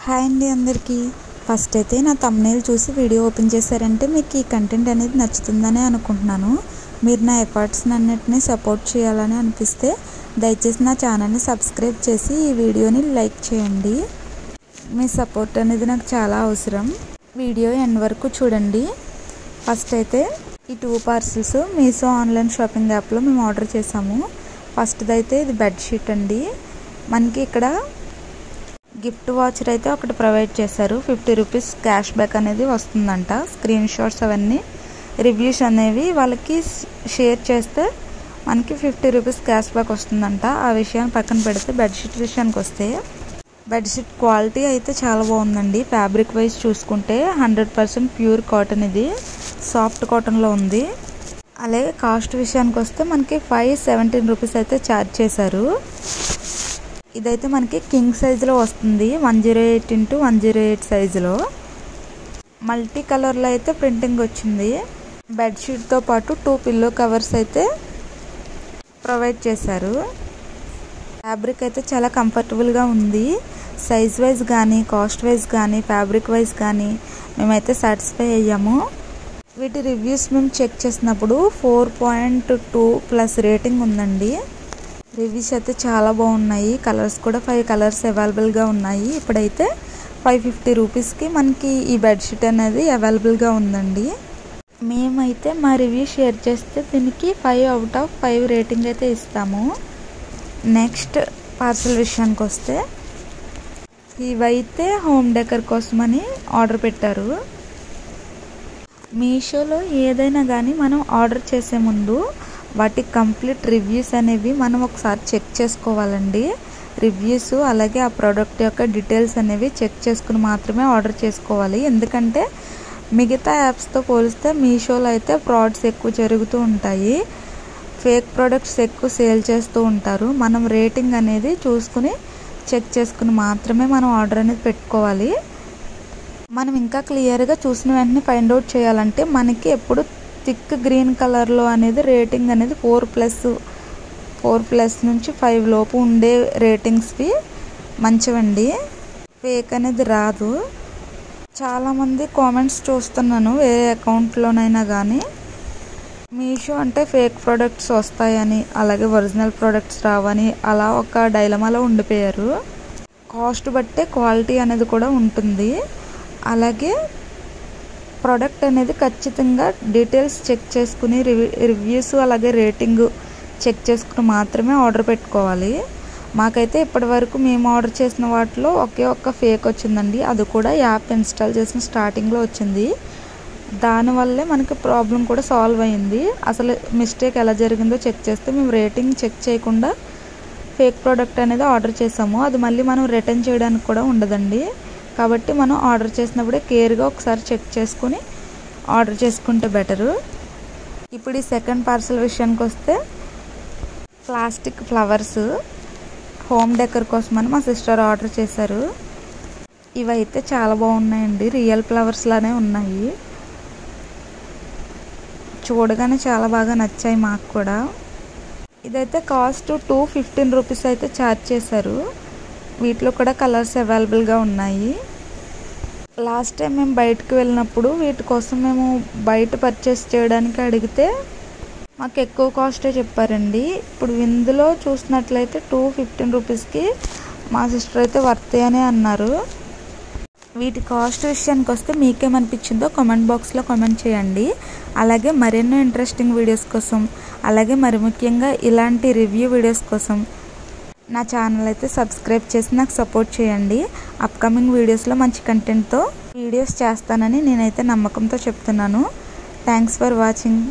Hi అండి అందరికీ. First అయితే నా థంబ్నెయిల్ చూసి వీడియో ఓపెన్ చేశారంటే మీకు ఈ కంటెంట్ అనేది నచ్చుతుందని అనుకుంటున్నాను. మీరు నా ఎఫర్ట్స్ని అన్నిటినీ సపోర్ట్ చేయాలని అనిపిస్తే దయచేసి నా ఛానల్ని సబ్స్క్రైబ్ చేసి ఈ వీడియోని లైక్ చేయండి. మీ సపోర్ట్ అనేది నాకు చాలా అవసరం. వీడియో ఎండ్ వరకు చూడండి. ఫస్ట్ అయితే ఈ 2 పార్సిల్స్ మీషో ఆన్లైన్ షాపింగ్ యాప్లో మేము ఆర్డర్ చేసాము. ఫస్ట్ది అయితే ఇది బెడ్షీట్ అండి. మనకి ఇక్కడ గిఫ్ట్ వాచర్ అయితే ఒకటి ప్రొవైడ్ చేశారు. 50 రూపీస్ క్యాష్ బ్యాక్ అనేది వస్తుందంట. స్క్రీన్ షాట్స్ అవన్నీ రివ్యూస్ అనేవి వాళ్ళకి షేర్ చేస్తే మనకి 50 రూపీస్ క్యాష్ బ్యాక్ వస్తుందంట. ఆ విషయాన్ని పక్కన పెడితే బెడ్షీట్ విషయానికి వస్తే బెడ్షీట్ క్వాలిటీ అయితే చాలా బాగుందండి. ఫ్యాబ్రిక్ వైజ్ చూసుకుంటే 100% ప్యూర్ కాటన్, ఇది సాఫ్ట్ కాటన్లో ఉంది. అలాగే కాస్ట్ విషయానికి వస్తే మనకి 517 రూపీస్ అయితే ఛార్జ్ చేశారు. ఇదైతే మనకి కింగ్ సైజులో వస్తుంది, 108x108 సైజులో. మల్టీ కలర్లో అయితే ప్రింటింగ్ వచ్చింది. బెడ్షీట్తో పాటు 2 పిల్లో కవర్స్ అయితే ప్రొవైడ్ చేశారు. ఫ్యాబ్రిక్ అయితే చాలా కంఫర్టబుల్గా ఉంది. సైజ్ వైజ్ కానీ కాస్ట్ వైజ్ కానీ ఫ్యాబ్రిక్ వైజ్ కానీ మేమైతే సాటిస్ఫై అయ్యాము. వీటి రివ్యూస్ మేము చెక్ చేసినప్పుడు 4.2+ రేటింగ్ ఉందండి. రివ్యూస్ అయితే చాలా బాగున్నాయి. కలర్స్ కూడా 5 కలర్స్ అవైలబుల్గా ఉన్నాయి. ఇప్పుడైతే 550 రూపీస్కి మనకి ఈ బెడ్షీట్ అనేది అవైలబుల్గా ఉందండి. మేమైతే మా రివ్యూ షేర్ చేస్తే దీనికి 5/5 రేటింగ్ అయితే ఇస్తాము. నెక్స్ట్ పార్సల్ విషయానికి వస్తే ఇవైతే హోమ్ డెకర్ కోసమని ఆర్డర్ పెట్టారు. మీషోలో ఏదైనా కానీ మనం ఆర్డర్ చేసే ముందు వాటి కంప్లీట్ రివ్యూస్ అనేవి మనం ఒకసారి చెక్ చేసుకోవాలండి. రివ్యూస్ అలాగే ఆ ప్రోడక్ట్ యొక్క డీటెయిల్స్ అనేవి చెక్ చేసుకుని మాత్రమే ఆర్డర్ చేసుకోవాలి. ఎందుకంటే మిగతా యాప్స్తో పోలిస్తే మీషోలో అయితే ఫ్రాడ్స్ ఎక్కువ జరుగుతూ ఉంటాయి. ఫేక్ ప్రోడక్ట్స్ ఎక్కువ సేల్ చేస్తూ ఉంటారు. మనం రేటింగ్ అనేది చూసుకుని చెక్ చేసుకుని మాత్రమే మనం ఆర్డర్ అనేది పెట్టుకోవాలి. మనం ఇంకా క్లియర్గా చూసిన వెంటనే ఫైండ్ అవుట్ చేయాలంటే మనకి ఎప్పుడు థిక్ గ్రీన్ కలర్లో అనేది రేటింగ్ అనేది 4+ నుంచి 5 లోపు ఉండే రేటింగ్స్వి మంచివండి. ఫేక్ అనేది రాదు. చాలామంది కామెంట్స్ చూస్తున్నాను వేరే అకౌంట్లోనైనా కానీ మీషో అంటే ఫేక్ ప్రోడక్ట్స్ వస్తాయని అలాగే ఒరిజినల్ ప్రోడక్ట్స్ రావని అలా ఒక డైలమాలో ఉండిపోయారు. కాస్ట్ బట్టే క్వాలిటీ అనేది కూడా ఉంటుంది. అలాగే ప్రోడక్ట్ అనేది ఖచ్చితంగా డీటెయిల్స్ చెక్ చేసుకుని రివ్యూస్ అలాగే రేటింగ్ చెక్ చేసుకుని మాత్రమే ఆర్డర్ పెట్టుకోవాలి. మాకైతే ఇప్పటి వరకు మేము ఆర్డర్ చేసిన వాటిలో ఒకే ఒక్క ఫేక్ వచ్చిందండి. అది కూడా యాప్ ఇన్స్టాల్ చేసిన స్టార్టింగ్లో వచ్చింది. దానివల్లే మనకి ప్రాబ్లం కూడా సాల్వ్ అయింది. అసలు మిస్టేక్ ఎలా జరిగిందో చెక్ చేస్తే మేము రేటింగ్ చెక్ చేయకుండా ఫేక్ ప్రోడక్ట్ అనేది ఆర్డర్ చేసాము. అది మళ్ళీ మనం రిటర్న్ చేయడానికి కూడా ఉండదండి. కాబట్టి మనం ఆర్డర్ చేసినప్పుడే కేర్గా ఒకసారి చెక్ చేసుకుని ఆర్డర్ చేసుకుంటే బెటరు. ఇప్పుడు ఈ సెకండ్ పార్సల్ విషయానికి వస్తే ప్లాస్టిక్ ఫ్లవర్స్ హోమ్ డెకర్ కోసమని మా సిస్టర్ ఆర్డర్ చేశారు. ఇవైతే చాలా బాగున్నాయండి. రియల్ ఫ్లవర్స్ లానే ఉన్నాయి. చూడగానే చాలా బాగా నచ్చాయి మాకు కూడా. ఇదైతే కాస్ట్ 215 రూపీస్ అయితే ఛార్జ్ చేశారు. వీటిలో కూడా కలర్స్ అవైలబుల్గా ఉన్నాయి. లాస్ట్ టైం మేము బయటకు వెళ్ళినప్పుడు వీటి కోసం మేము బయట పర్చేస్ చేయడానికి అడిగితే మాకు ఎక్కువ కాస్టే చెప్పారండి. ఇప్పుడు ఇందులో చూసినట్లయితే 215 రూపీస్కి మా సిస్టర్ అయితే వర్తే అని అన్నారు. వీటి కాస్ట్ విషయానికి వస్తే మీకేమనిపించిందో కామెంట్ బాక్స్లో కామెంట్ చేయండి. అలాగే మరెన్నో ఇంట్రెస్టింగ్ వీడియోస్ కోసం అలాగే మరి ముఖ్యంగా ఇలాంటి రివ్యూ వీడియోస్ కోసం నా ఛానల్ అయితే సబ్స్క్రైబ్ చేసి నాకు సపోర్ట్ చేయండి. అప్కమింగ్ వీడియోస్లో మంచి కంటెంట్తో వీడియోస్ చేస్తానని నేనైతే నమ్మకంతో చెప్తున్నాను. Thanks for watching.